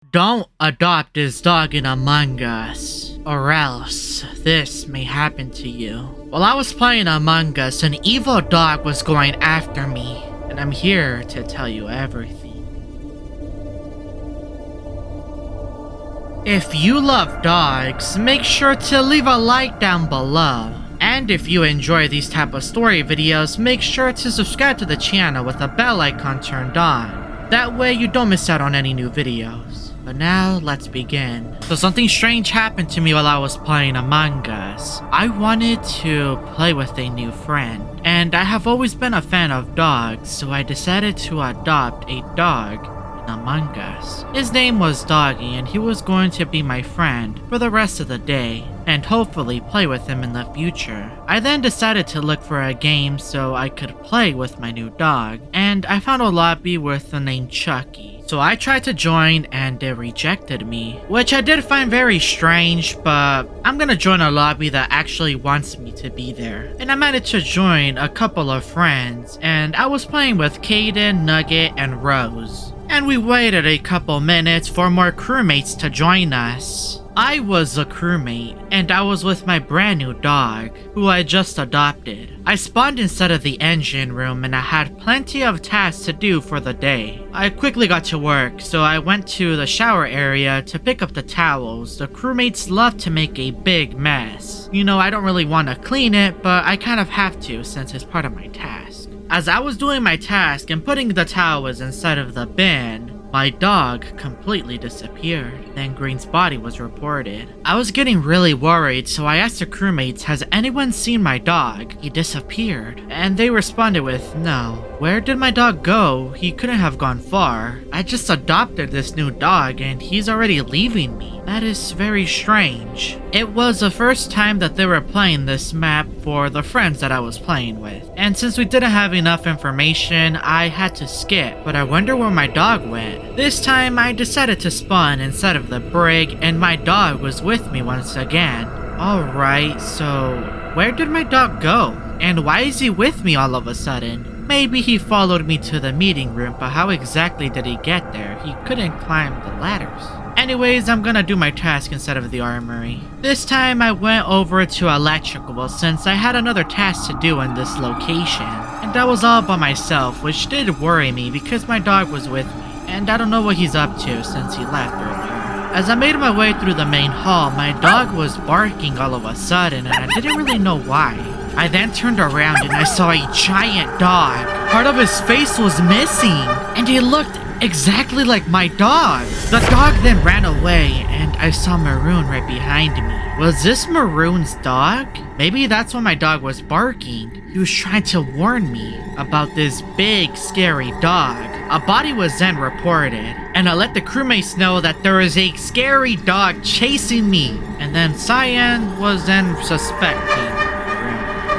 Don't adopt this dog in Among Us, or else this may happen to you. While I was playing Among Us, an evil dog was going after me, and I'm here to tell you everything. If you love dogs, make sure to leave a like down below. And if you enjoy these type of story videos, make sure to subscribe to the channel with the bell icon turned on. That way you don't miss out on any new videos. But now, let's begin. So something strange happened to me while I was playing Among Us. I wanted to play with a new friend, and I have always been a fan of dogs, so I decided to adopt a dog in Among Us. His name was Doggy, and he was going to be my friend for the rest of the day, and hopefully play with him in the future. I then decided to look for a game so I could play with my new dog, and I found a lobby with the name Chucky. So I tried to join and it rejected me, which I did find very strange, but I'm gonna join a lobby that actually wants me to be there. And I managed to join a couple of friends, and I was playing with Caden, Nugget, and Rose. And we waited a couple minutes for more crewmates to join us. I was a crewmate, and I was with my brand new dog, who I just adopted. I spawned inside of the engine room and I had plenty of tasks to do for the day. I quickly got to work, so I went to the shower area to pick up the towels. The crewmates love to make a big mess. You know, I don't really want to clean it, but I kind of have to since it's part of my task. As I was doing my task and putting the towels inside of the bin, my dog completely disappeared. Then Green's body was reported. I was getting really worried, so I asked the crewmates, has anyone seen my dog? He disappeared. And they responded with, no. Where did my dog go? He couldn't have gone far. I just adopted this new dog and he's already leaving me. That is very strange. It was the first time that they were playing this map for the friends that I was playing with. And since we didn't have enough information, I had to skip. But I wonder where my dog went. This time I decided to spawn inside of the brig and my dog was with me once again. Alright, so where did my dog go? And why is he with me all of a sudden? Maybe he followed me to the meeting room, but how exactly did he get there? He couldn't climb the ladders. Anyways, I'm gonna do my task instead of the armory. This time I went over to electrical since I had another task to do in this location. And I was all by myself, which did worry me because my dog was with me. And I don't know what he's up to since he left earlier. As I made my way through the main hall, my dog was barking all of a sudden and I didn't really know why. I then turned around and I saw a giant dog. Part of his face was missing and he looked exactly like my dog. The dog then ran away and I saw Maroon right behind me. Was this Maroon's dog? Maybe that's why my dog was barking. He was trying to warn me about this big scary dog. A body was then reported and I let the crewmates know that there is a scary dog chasing me. And then Cyan was then suspecting.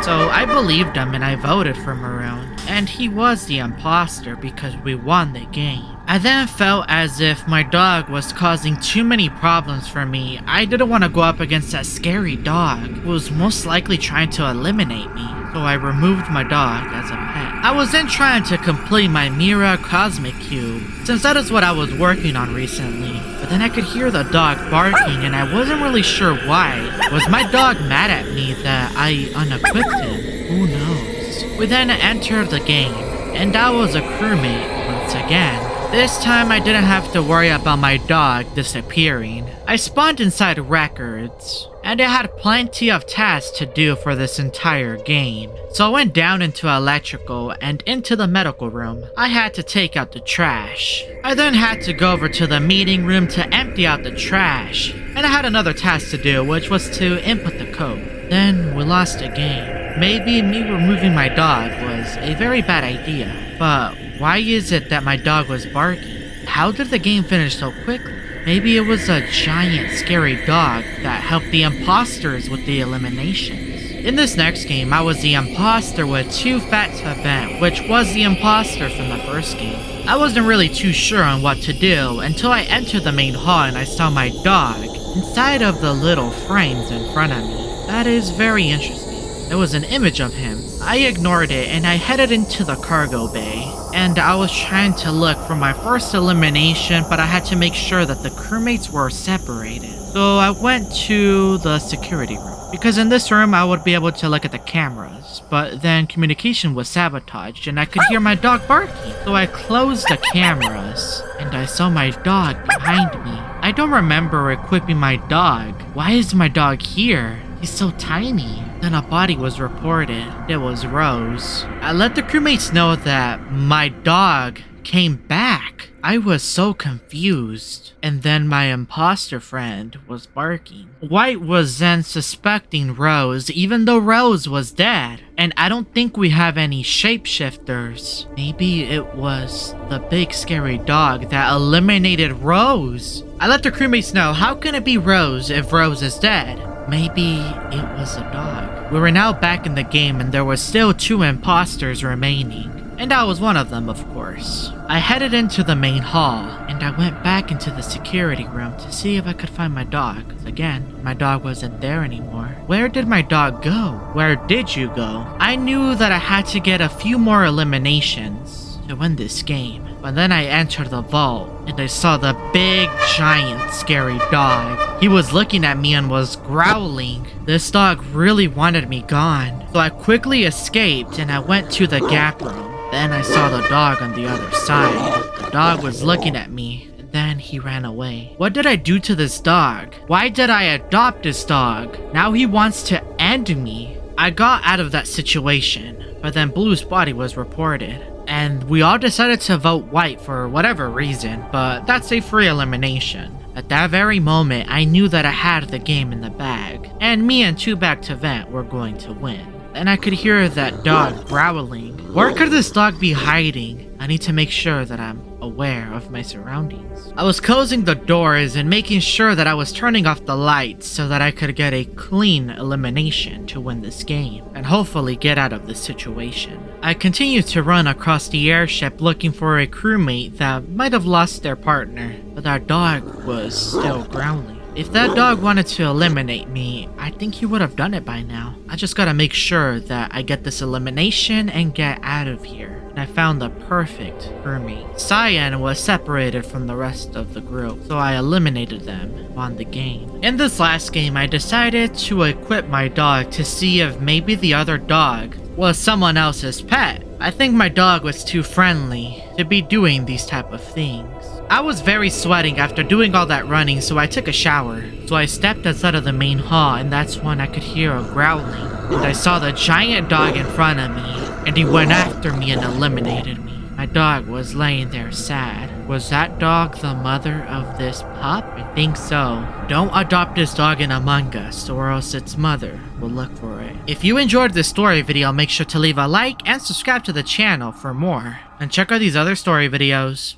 So I believed him and I voted for Maroon. And he was the imposter because we won the game. I then felt as if my dog was causing too many problems for me. I didn't want to go up against that scary dog who was most likely trying to eliminate me. So I removed my dog as a pet. I was then trying to complete my Mira Cosmic Cube, since that is what I was working on recently. But then I could hear the dog barking and I wasn't really sure why. Was my dog mad at me that I unequipped him? Who knows? We then entered the game, and I was a crewmate once again. This time I didn't have to worry about my dog disappearing. I spawned inside records, and I had plenty of tasks to do for this entire game. So I went down into electrical and into the medical room. I had to take out the trash. I then had to go over to the meeting room to empty out the trash. And I had another task to do, which was to input the code. Then we lost the game. Maybe me removing my dog was a very bad idea. But why is it that my dog was barking? How did the game finish so quickly? Maybe it was a giant scary dog that helped the imposters with the eliminations. In this next game, I was the imposter with 2 fat to vent, which was the imposter from the first game. I wasn't really too sure on what to do until I entered the main hall and I saw my dog inside of the little frames in front of me. That is very interesting. There was an image of him. I ignored it and I headed into the cargo bay. And I was trying to look for my first elimination, but I had to make sure that the crewmates were separated. So I went to the security room, because in this room I would be able to look at the cameras, but then communication was sabotaged and I could hear my dog barking. So I closed the cameras and I saw my dog behind me. I don't remember equipping my dog. Why is my dog here? He's so tiny. Then a body was reported. It was Rose. I let the crewmates know that my dog came back. I was so confused. And then my imposter friend was barking. White was then suspecting Rose, even though Rose was dead. And I don't think we have any shapeshifters. Maybe it was the big scary dog that eliminated Rose. I let the crewmates know, how can it be Rose if Rose is dead? Maybe it was a dog. We were now back in the game and there were still 2 imposters remaining. And I was one of them, of course. I headed into the main hall, and I went back into the security room to see if I could find my dog. 'Cause again, my dog wasn't there anymore. Where did my dog go? Where did you go? I knew that I had to get a few more eliminations to win this game. But then I entered the vault, and I saw the big, giant, scary dog. He was looking at me and was growling. This dog really wanted me gone. So I quickly escaped, and I went to the gap room. Then I saw the dog on the other side. The dog was looking at me, and then he ran away. What did I do to this dog? Why did I adopt this dog? Now he wants to end me. I got out of that situation, but then Blue's body was reported. And we all decided to vote White for whatever reason, but that's a free elimination. At that very moment, I knew that I had the game in the bag, and me and 2 Back to Vent were going to win. Then I could hear that dog growling. Where could this dog be hiding? I need to make sure that I'm aware of my surroundings. I was closing the doors and making sure that I was turning off the lights so that I could get a clean elimination to win this game and hopefully get out of this situation. I continued to run across the airship looking for a crewmate that might have lost their partner, but our dog was still growling. If that dog wanted to eliminate me, I think he would have done it by now. I just gotta make sure that I get this elimination and get out of here. And I found the perfect crewmate. Cyan was separated from the rest of the group, so I eliminated them on the game. In this last game, I decided to equip my dog to see if maybe the other dog was someone else's pet. I think my dog was too friendly to be doing these type of things. I was very sweating after doing all that running, so I took a shower. So I stepped outside of the main hall, and that's when I could hear a growling. And I saw the giant dog in front of me, and he went after me and eliminated me. My dog was laying there sad. Was that dog the mother of this pup? I think so. Don't adopt this dog in Among Us, or else its mother will look for it. If you enjoyed this story video, make sure to leave a like and subscribe to the channel for more. And check out these other story videos.